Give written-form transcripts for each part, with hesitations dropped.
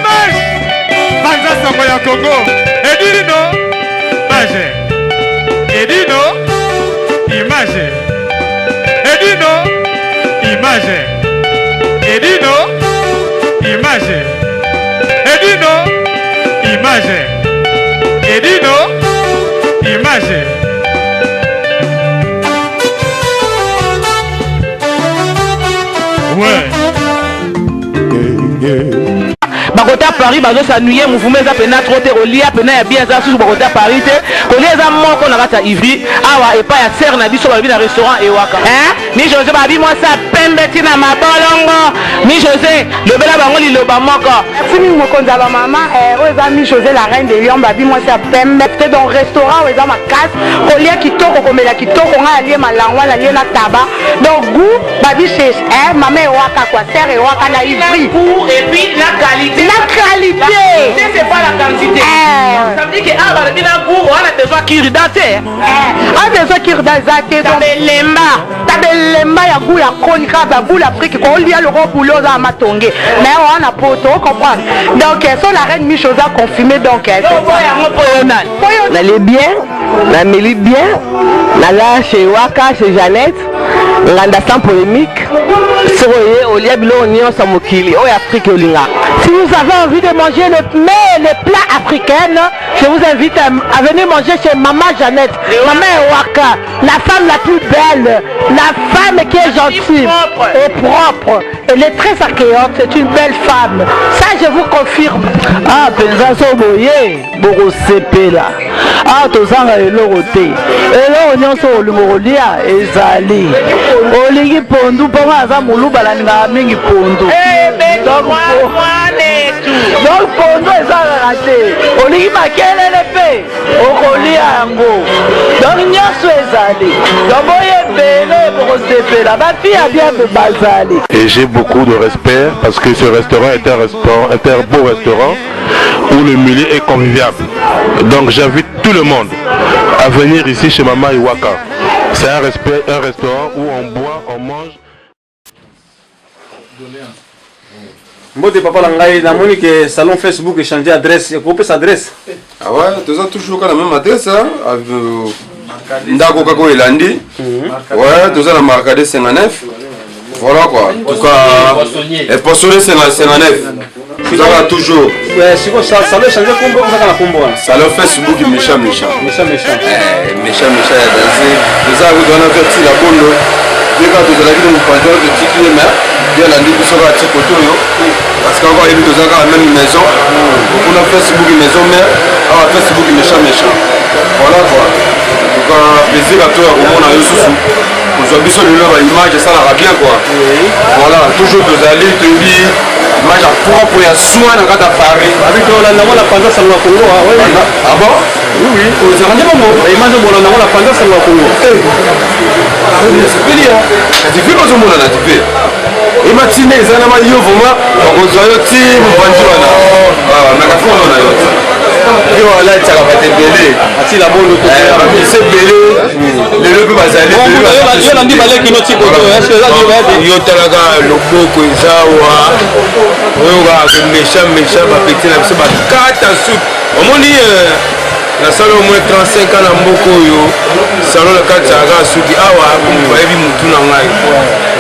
image Banza Songo ya Congo Edino Image Edino Image Edino Image Edino Image Edino Image Edino Image Ouais Bakote à Paris, bazo s'ennuyer, mouvement za pena trop te olia pena ya bien za sous bakote à Paris te. Kolia za moko na kata Ivry, awa et pas ya serre na biso ba bi na restaurant Ewaka. Mi José ba bi moi ça pembe tina mabolongo. Mi José, le bela bango li lo ba moko. Fini moko nzala maman, oza mi José la reine des lions ba bi moi ça pembe te dans restaurant oza ma casse. Kolia kitoko komela kitoko nga alie malangwa la lie na taba. Donc goût ba bi chez maman Ewaka quoi, serre Ewaka na Ivry. Et puis la qualité. La qualité, c'est pas la quantité. Ça veut dire que ah bah le bina goût on a besoin qu'il date. On a besoin qu'il date. Tabelemba ya goût ya chronique ba goût l'Afrique qu'on lit le roi boulot à matongé. Mais on a poto, on comprend. Donc son la reine Michosa confirmé donc elle. On est bien, on a mêlé bien. On là chez Waka, chez Jeannette. On a sans polémique. Au lieu de l'oignon sans mokili, au Afrique au linga. Si vous avez envie de manger les plats africains, je vous invite à venir manger chez Maman Jeannette, Maman Ewaka, la femme la plus belle, la femme qui est gentille et propre. Elle est très accueillante, c'est une belle femme. Ça, je vous confirme. Ah, pensa soboye, boko sepela. Ah, tozanga elorote. Eloro nyonso olimolia ezali. Olingi pondu ponga aza muluba la ninga mingi pondu. Donc pondu ezala raté. Olingi makelele pe. Okolia yango. Donc nyonso ezali. Donc boye bele boko sepela. Ba fille bien de bazali. Et j'ai beaucoup de respect parce que ce restaurant est un beau restaurant où le milieu est convivial. Donc j'invite tout le monde à venir ici chez Maman Ewaka. C'est un restaurant où on boit, on mange. Mbote papa langai na moni que salon Facebook et changer adresse, couper sa adresse. Ah ouais, tu as toujours la même adresse hein. Ndako kako elandi. Ouais, tu as la marque 59. Voilà quoi. En tout cas, et poissonné 59. Vous avez toujours. Ouais, c'est quoi ça? Ça veut changer combo, ça va la combo. Ça leur fait Facebook méchant. Méchant. Méchant, il a dansé. Nous avons donné un petit la bonne. Dès que vous avez vu nous prendre le petit mais bien la nuit sur la petite photo parce qu'encore il y a deux ans à la même maison. On a Facebook maison mais on a Facebook méchant. Voilà quoi. En tout cas, plaisir à toi au monde à eux sous. Aujourd'hui sur leur image ça la bien quoi. Voilà, toujours deux alliés te dit image à propre et à soin dans la Paris. Avec la pendant ça le Congo. Ah bon? Oui. Vous avez rendu mon image de la pendant ça le Congo. C'est fini hein. C'est fini parce que mon a dit. Et matinée ça n'a pas eu vraiment on se voit team bandiwana. Ah, na kafo na yo. Et voilà, ça va être belé. Ati la bonne auto. C'est belé. Les lobes bazali. Yo na ndi balé ki noti ko to. Est-ce que ça tu vas dire? Yo talaga loboko ezawa. Oyo ga méchant ba petit na biso ba kata soup. Omoni na salon au moins 35 ans na mboko yo. Salon la kata ga suki awa ko ba ebi mutu na ngai.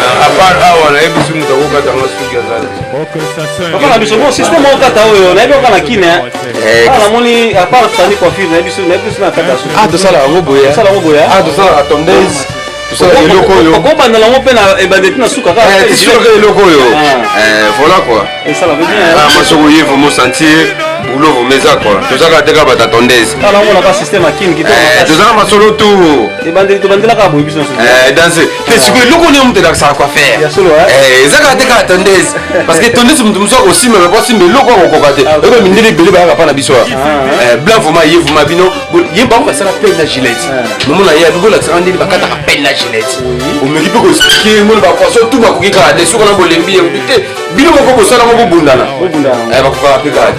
À part awa na ebi su mutu ko kata na suki azali. Papa na biso bon système au kata oyo na ebi ko na kine. Ah la moni à part ça ni coiffure na ebi su na kata suki. Ah to sala robo ya. Ça la robo ya. Ah to sala tondeuse. To sala eloko yo. Ko ba na la mo pe na ebandeti na suka ka. C'est sûr que eloko yo. Voilà quoi. Et ça la veut dire. Ah moi soko yé faut sentir boulot au mesa quoi. To sala teka ba ta tondeuse. Ah la mo na ka système à kine qui to. To sala masolo tout. Ebandeti to bandela ka boyi biso. Danser. C'est sûr que eloko ni mute da ça quoi faire. Ya solo ezaka teka tondeuse parce que tondeuse mutu muso aussi mais pas si mais eloko ko kokate. Ebe mindeli bele ba ka na biso. Blanc vraiment yé vous mabino. Yé ba ko sala peine na gilette. Momo na yé bigo la tsandi ba kata peine na gilette. O me ripo ko expliquer mo ba poisson tout ba ko kika de soko na bolembi e bino ko ko sala ko bundana. Ba ko ka pika.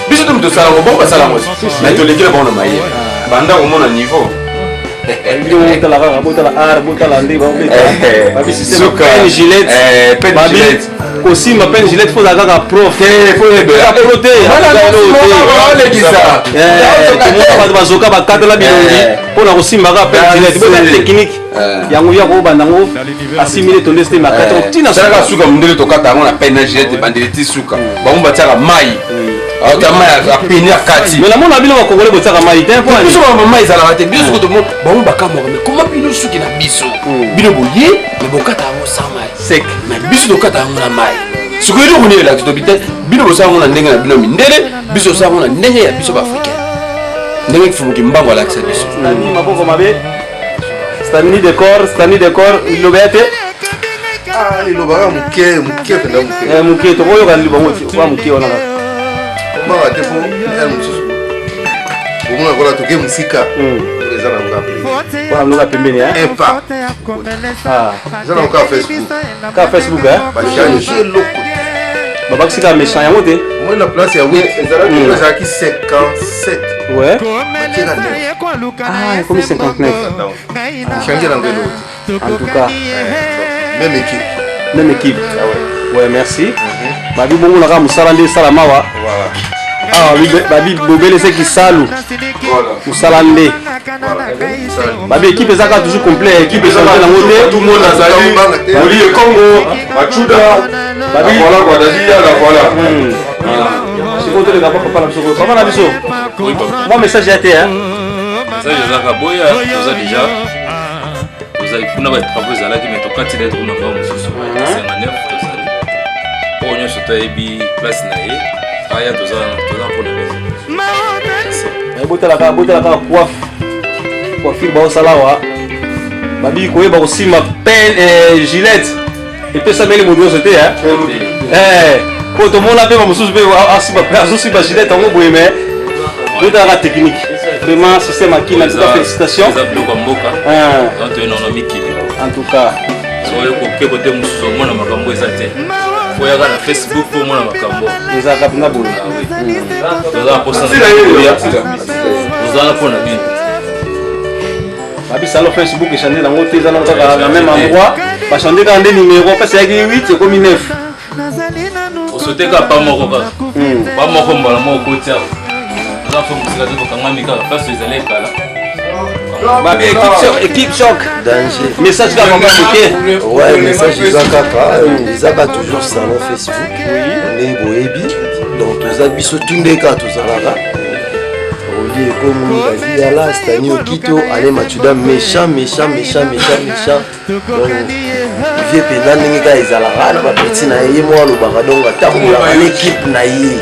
Biso tum to sala ko ba sala mo. Mais to lekile ba na maye. Banda ko mona niveau. Bota la ara, bota la ndi ba beta. Ba bi système peine gilette. Peine gilette. kosimba pe Gillette faut kaka prof prote bato bazoka bakatela bilongi mpona kosimbaka pe Gillette boza technique yango ya kobanda ngo asimile tonde ste makata otina salaka suka mundele tokata yango na peine na Gillette bandeli ti suka bango batiaka mai aota mai apeni akati mais namona bino bakongole botiaka mai te mpo biso bamai ezalaka te biso kotomo bango bakamwaka mais koma bino suki na biso bino boye mais bokata yango sans mai sec mais biso tokata yango na mai sikoyo eloko nini elaki tobi te bino bosala yango na ndenge na bino mindele biso osala yango na ndenge ya biso baafricain ndenge kifumuki mbango alakisa biso maboko mabe stani décor liloba te lilobaka moke penda moke tokoyoka lilobango ti wa moke wana kaka omaka te po mosusu omona kola toke mosika eza na ngoka wana mnoka pembeni impa eza na ngoka Facebook bachange eloko babakisi kaka méchant yango te moi na place ya wit ezalaki 57 ouais batieka comme 59 change nango eloko en tout cas même équipe ouais merci babi bongo na kaka mosala nde esala mawa babi bobeleseki salu mosala nde babi équipe ezaka toujours complet équipe ezala nango te tout le monde azali oli ekongo bachuda babi voilà quoi daziya la voilà sikotoleka papa na biso papa na biso mwa message ya te message ezaka boya toza déjà tozali kuna batravo ezalaki mais tokati lettre kuna ngao mosusu 59 tozali oyo nyonso toyebi place na ye aya toza mpona botalaka coiffure baosala wa babi koyeba kosimba Gillette epesameli moto nyonso te po tomona mpe bamosusu mpe azosimba Gillette yango boye mais botalaka technique vraiment système akina tuka félicitation eza biloko ya mboka toyena mikili en tout cas soki koke kote mosusu omona makambo eza te foyaka na Facebook po omona makambo ezalaka mpena boye tozala mposa tozala mpona bino babisalo Facebook echande nango te eza nango kaka na même endroit bachande kaka nde numéro mpasi yaki 8 ekomi 9 osoteka pa moko kaka pa moko mbala moko koti awa oza fo mosika te tokangami kaka place ezali ekala babi équipe choc danger message kaka moko moke ouais message ezaka toujours salon Facebook nde boyebi donc toza biso tundeka tozalaka oli ekomi baziyala stani okito ale machuda méchant donc vie pena ndenge kaka ezalaka na bapeti na ye mwa alobaka donc atambolaka na équipe na ye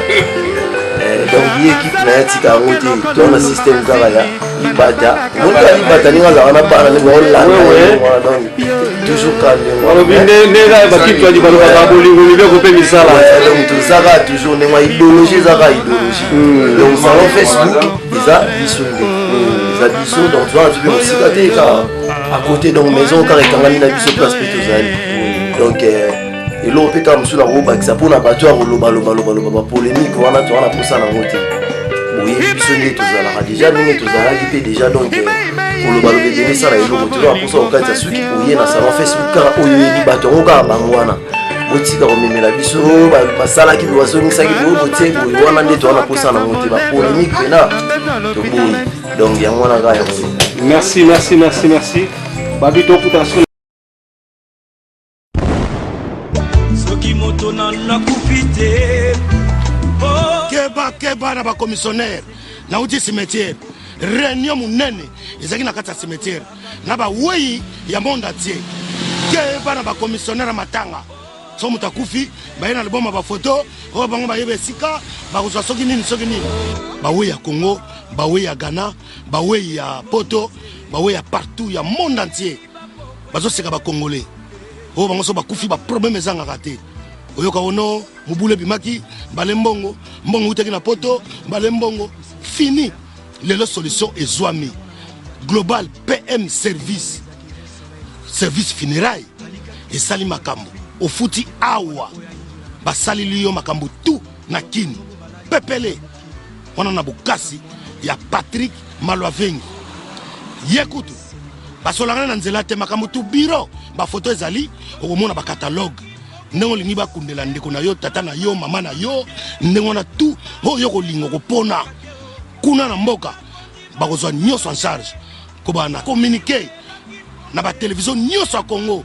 donc ye équipe na ye atika yango te to na système kaka ya libata moto ya libata ndenge azalaka na bana ndenge baolanda donc toujours ndenge bakipe adi balobaka bolingo libeko mpe misala donc tozaka toujours ndenge ya idéologie ezaka idéologie donc salon Facebook eza biso nde eza biso donc tozala tupe mosika te kaka à côté donc maison kaka ekangami na biso place mpe tozali donc eloko mpe kaka mosusu nakobakisa mpona bato ya kolobaloba bapolémique wana toza na mposa nango te boyebi biso nde tozalaka déjà ndenge tozalaki mpe déjà donc kolobaloba ebele esala eloko toza na mposa kokatisa soki oye na salon Facebook kaka oyo oyebi bato yango kaka bango wana botika komemela biso basalaki boye basongisaki boye botie boye wana nde toza na mposa nango te bapolémique pena toboyi donc yango wana kaka yango merci babi tokutana soki moto nakufi te keba na bacommissionnaire nauti cimetière réunion monene ezalaki na kati ya cimetière na bawei ya monde atie keba na bacommissionnaire ya matanga so moto akufi baye na liboma bafoto oyo bango bayeba esika bakozwa soki nini bawei ya Congo, bawei ya Ghana, bawei ya Poto, bawei ya partout ya monde entier bazoseka bakongolais oyo bango so bakufi baproblème ezangaka te oyoka ono mobule bimaki mbale mbongo utaki na poto mbale mbongo fini lelo solution ezwami global PM service funérailles esali makambo ofuti awa basali liyo makambo tu na kini pepele wana na bokasi ya Patrick Malwavengi yekutu basolanga na nzela te makambo tu biro bafoto ezali okomona bakatalogue ndenge olingi bakundela ndeko na yo tata na yo mama na yo ndenge wana tu oyo kolinga kopona kuna na mboka bakozwa nyonso en charge kobana communiquer na batelevizio nyonso ya Congo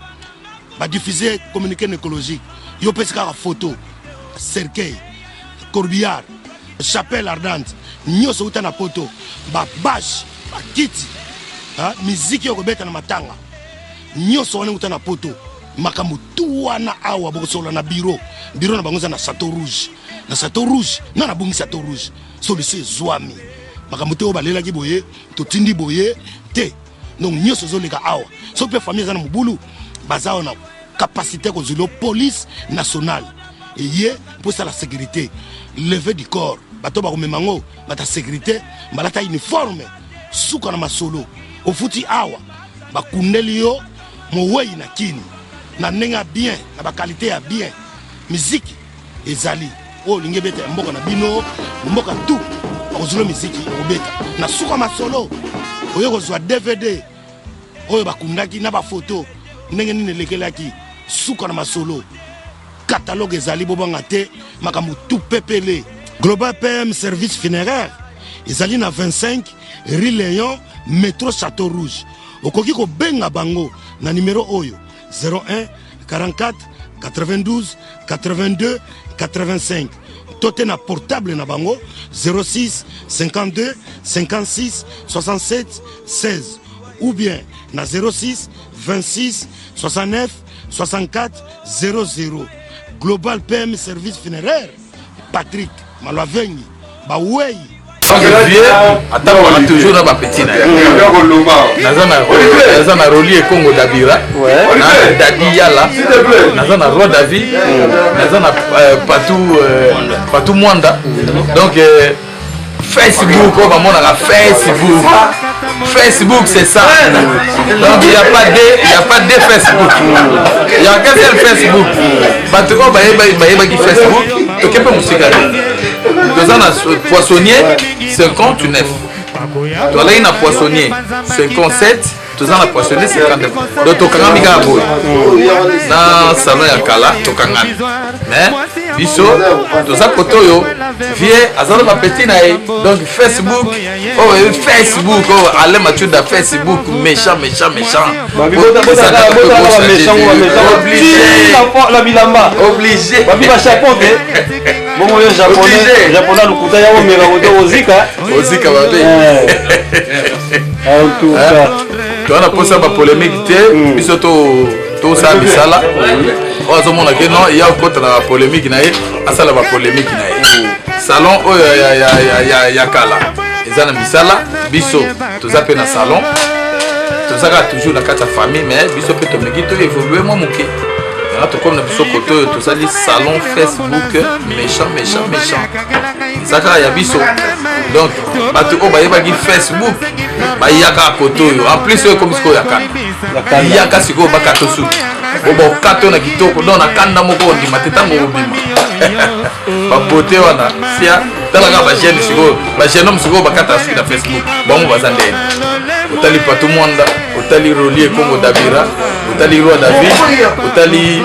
badiffuser communiqué écologique yo pesi kaka photo cercueil corbillard chapelle ardente nyonso uta na poto babashe bakiti miziki yo kobeta na matanga nyonso wana uta na poto makambo tu wana awa bokosola na bureau na bango eza na Château Rouge na nabongi Château Rouge solution ezwami makambo te oyo balelaki boye totindi boye te donc nyonso ezoleka awa so mpe famille eza na mobulu baza na capacité kozwila police nationale eye mpo esala sécurité levé du corps bato bakomema ngo bata sécurité balata uniforme suka na masolo ofuti awa bakundeli yo mowei na kini na ndenge ya bien na bakalite ya bien miziki ezali oyo olingi ebeta ya mboka na bino mboka tu bakozwila miziki ekobeta na suka masolo oyo kozwa DVD oyo bakundaki na bafoto ndenge nini elekelaki suka na masolo catalogue ezali bobanga te makambo tu pepele Global PM service funéraire ezali na 25 rue Léon métro Château Rouge okoki kobenga bango na numéro oyo 01 44 92 82 85 tote na portable na bango 06 52 56 67 16 ou bien na 06 26 69 64 00 Global PM service funéraire Patrick Malwavengi Bawei attends on a toujours na ba petit na na Roli et Congo Dabira na Dadi Yala na na Roi David na na Patou Mwanda donc Facebook on va montrer la Facebook c'est ça donc il y a pas de Facebook il y a qu'un seul Facebook bato ko ba qui Facebook to kepe musika deux ans à poissonnier 59 tu allais na poissonnier 57 deux ans à poissonnier 59 donc to kanga mika boy na salon ya kala to kanga mais biso to za kotoyo vie azalo ba petit na donc Facebook oh allez mathieu da Facebook méchant la bilamba obligé babi ba chapeau bon yo japonais lukuta ya omega koto ozika babe en tout cas tu as posé ba polémique te biso to sa bisala o azomona ke non il y a contre la polémique na asala ba polémique na salon ya kala ezana bisala biso tozape na salon tozaka toujours na kata famille mais biso pe to meki to évoluer moi moké to comme na biso koto to sali salon Facebook méchant zaka ya biso donc bato o bayeba ki Facebook bayaka koto yo en plus yo comme siko yaka siko bakato su obo kato na kitoko don na kanda moko ndi mateta mo bima ba beauté wana sia talaka ba jeune siko ba jeune homme siko bakata su na Facebook bango bazande otali Patou Mwanda otali Roli et Congo Dabira otali Roi David otali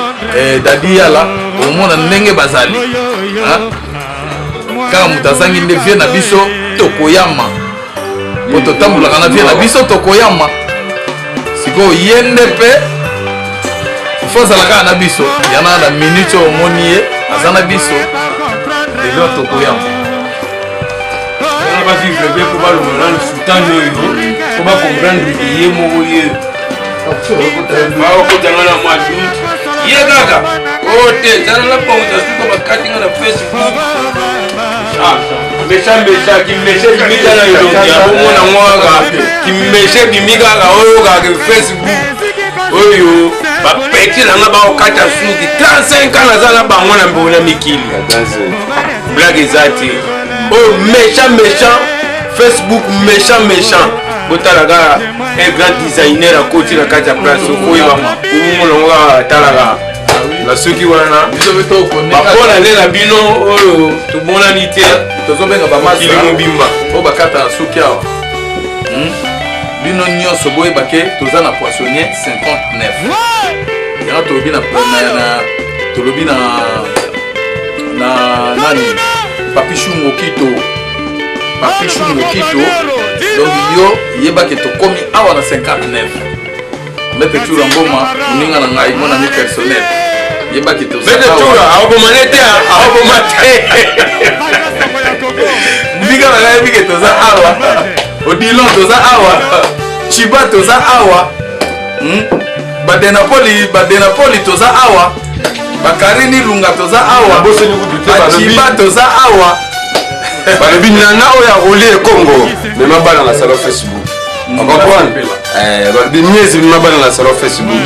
Dadi Yala omona ndenge bazali kaka mutazangi nde vie na biso tokoyama poto tambulaka na vie na biso tokoyama siko yende pe faut zalaka na biso yana na minute omoni ye azana biso déjà tokoyama va vivre bien pour le sultan pour comprendre ye moko ye ba ko tangana madu ye gaga o te tala pa uta suko bakati na Facebook méchant qui méchant bimika na yo ya bomona mwaga qui méchant bimika ga oyo ga Facebook oyo ba petit na ba okata suki 35 ans na zala ba mwana mbona mikili blague ezati oh méchant Facebook méchant botalaga un grand designer à côté de la carte à place au koyeba umulonga talaga la soki wana biso beto ko bakola le na bino oyo to mona nité tozo benga ba masa kilimo bimba o bakata soki awa bino nyonso boye bake toza na poissonnier 59 ya to bina tolobi na nani Papichungo Kito donc yo yebaki tokomi awa na 59 Maître Toura Ngoma moninga na ngai mon ami personnel yebaki to Maître Toura aobomane te aobomate ndiga na ngai bike toza awa Odilon toza awa Chiba toza awa Badenapoli toza awa Bakarini Lunga toza awa Chiba toza awa balobi nana oyo arolie Congo mema bana na salon Facebook comprendre balobi miezi mema bana na salon Facebook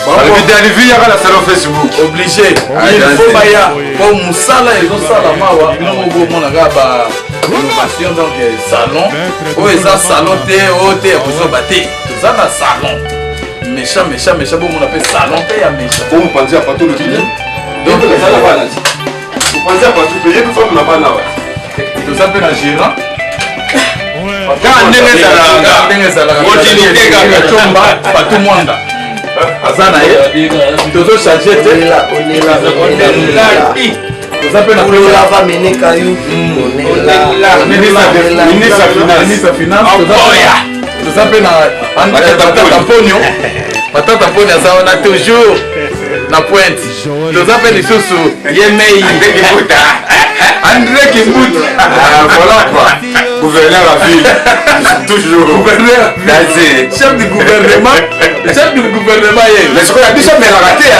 balobi dalivi yaka na salon Facebook obligé il faut baya pour musala ezosala mawa bilongo omonaka ba innovation donc salon oyo eza salon te oyo te ya kozoba te toza na salon méchant bomona mpe salon te ya méchant omopanzi ya pato lobi donc ezala bana ti opanzi ya pato toyebi femme na bana wa toza mpe na gérant kaka ndenge ezalaka continuité kaka comba pato mwanda aza na ye tozochange te toza mpe na ministre finance toza mpe na Matata Ponyo aza wana toujours na pointe toza mpe lisusu yemei André Kimbuta voilà quoi gouverneur la ville toujours gouverneur chef du gouvernement ye mais ce qu'on a dit ça mais la raté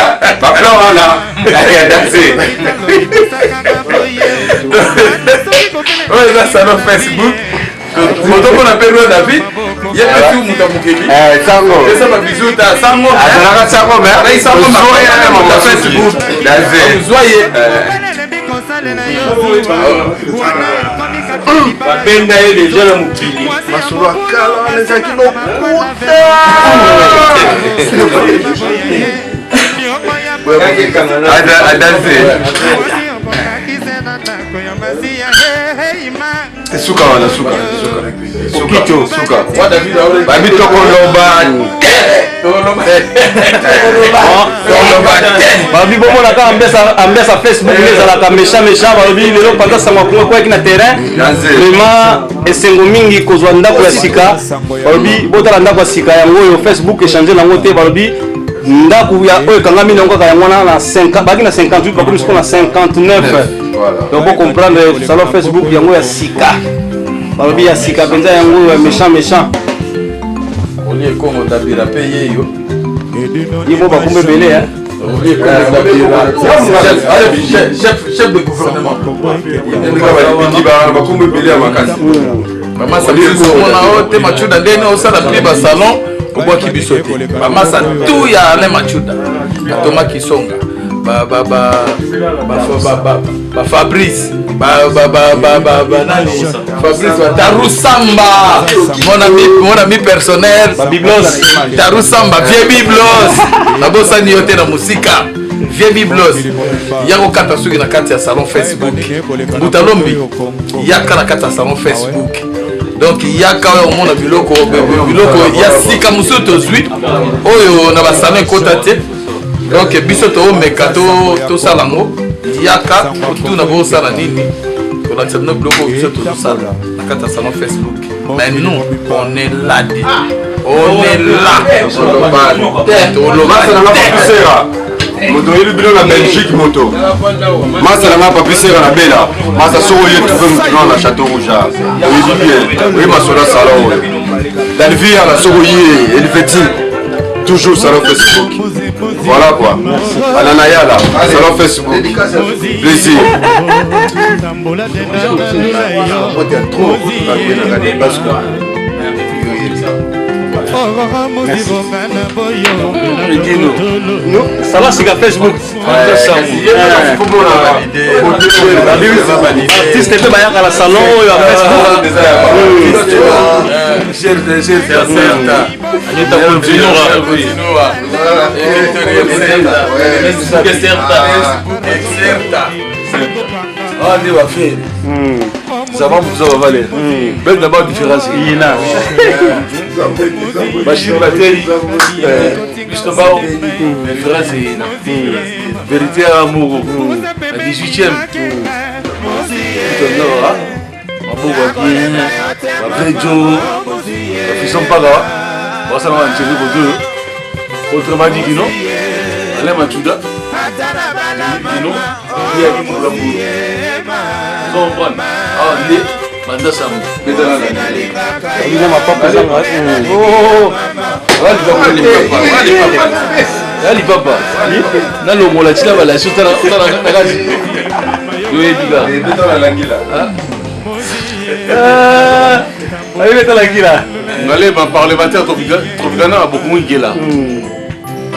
ba plan wana ya danser oyo eza salon Facebook moto mpona mpe Roi David ye mpe tu moto mokili sango eza babizu ta sango azalaka sango mais Facebook ozwa ye babenda ye deja na mokili masolo akala wana ezalaki suka wana suka babi tokoloba babi bomonaka ambesa Facebook ezalaka méchant balobi lelo panta sango akunga kwaki na terrain vraiment esengo mingi kozwa ndako ya sika balobi botala ndako ya sika yango oyo Facebook echange nango te balobi ndako oyo ekangami nango kaka yango wana na 50 baki na 58 bakomi siko na 59 donc bo comprendre salon Facebook yango ya sika balobi ya sika mpenza yango ya méchant olie Congo dabira mpe yeyo yibo bakumba ebele chef de gouvernement bakumba ebele ya makasi bamasa biso omona o te machuda ndeni osala pli basalon obwaki biso te bamasa tu ya ale machuda batoma kisonga Fabrice Tarusamba mon ami personnel Tarusamba vieux Biblos nabosani yo te na musika vieux Biblos yako kata suki na kati ya salon Facebook Butalombi yaka na kati ya salon Facebook donc yaka oyo omona biloko ya sika mosusu tozwi oyo na basalon ekota te donc biso toomeka tosala yango yaka otuna bosala nini tolakisa bino biloko biso tozosala na kati ya salon Facebook mais nous on est là on est là moto oyebi bino na Belgique moto masa nanga papisera na bela masa soko oye trouve motu na Château Rouge oyebi bien oye masola salon oyo dalvia na soko ye eliveti toujours salon Facebook voilà quoi banana yala salon Facebook plaisir salon sika Facebook artiste mpe bayaka na salon oyo ya ça va vous avoir valé belle d'abord différence il y a Juste bao, référence vérité à amour, la 18e. Autrement dit, non, allez Machuda, non, il y a qui pour l'amour. Son bon, ah, les Manda Sam, il n'a pas passé. Oh, allez papa, na lo mola tila bala suta na kazi. Yo ebiga. Betala langila. Allez betala langila. Ngale ba parlementaire tropicana a beaucoup moins là.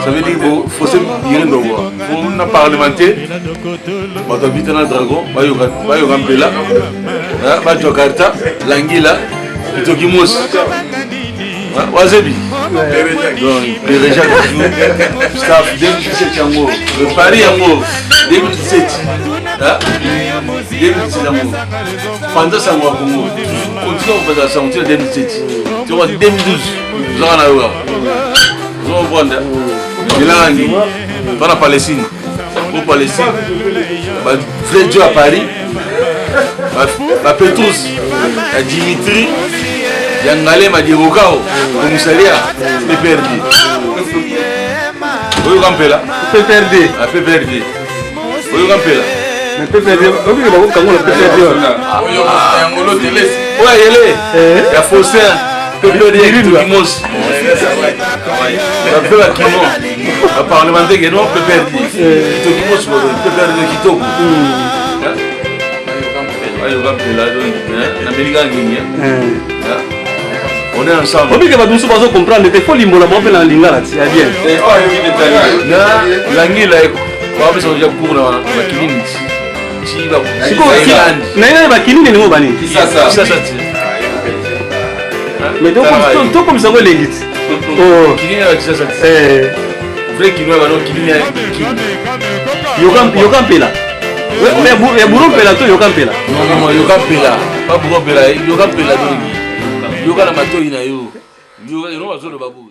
Ça veut dire qu'il faut se virer de voir. On a parlementaire, on a habité dans le dragon, on a Bela, on a Jokarta, Langila, et Tokimos. Wazebi. Donc, les régions du staff 2017 Yango, le Paris Yango 2017. 2017 Yango. Pendant ça, on continue à faire ça en 2017. Tu vois, 2012, nous avons eu. Nous avons vu. Milangi, dans la Palestine, au Palestine, vrai Dieu à Paris, Petrus, Dimitri, Yangale m'a dit Rokao, Moussalia, Péperdi. Vous avez là Péperdi. Péperdi. Vous avez là mais Péperdi, vous avez Péperdi. Ouais, il y a Fossin. Péperdi, il y a Kimos. La parlementaire qui non peut perdre. Peut perdre Kitoko. On est ensemble. On va comprendre. Il faut l'immola pour la ligne là. C'est bien. La ligne là, on va faire pour la clinique. C'est quoi? La clinique n'est pas bonne. Ça. Mais donc comme ça va l'élite. Oh, qui vient avec ça? Vrai qui doit avoir qui vient Yokam Pela. Mais Bourou Pela, toi Yokam Pela. Non, Yokam Pela. Pas Bourou Pela, Yokam Pela. Yokam Mato Inayo. Yokam Mato Babou.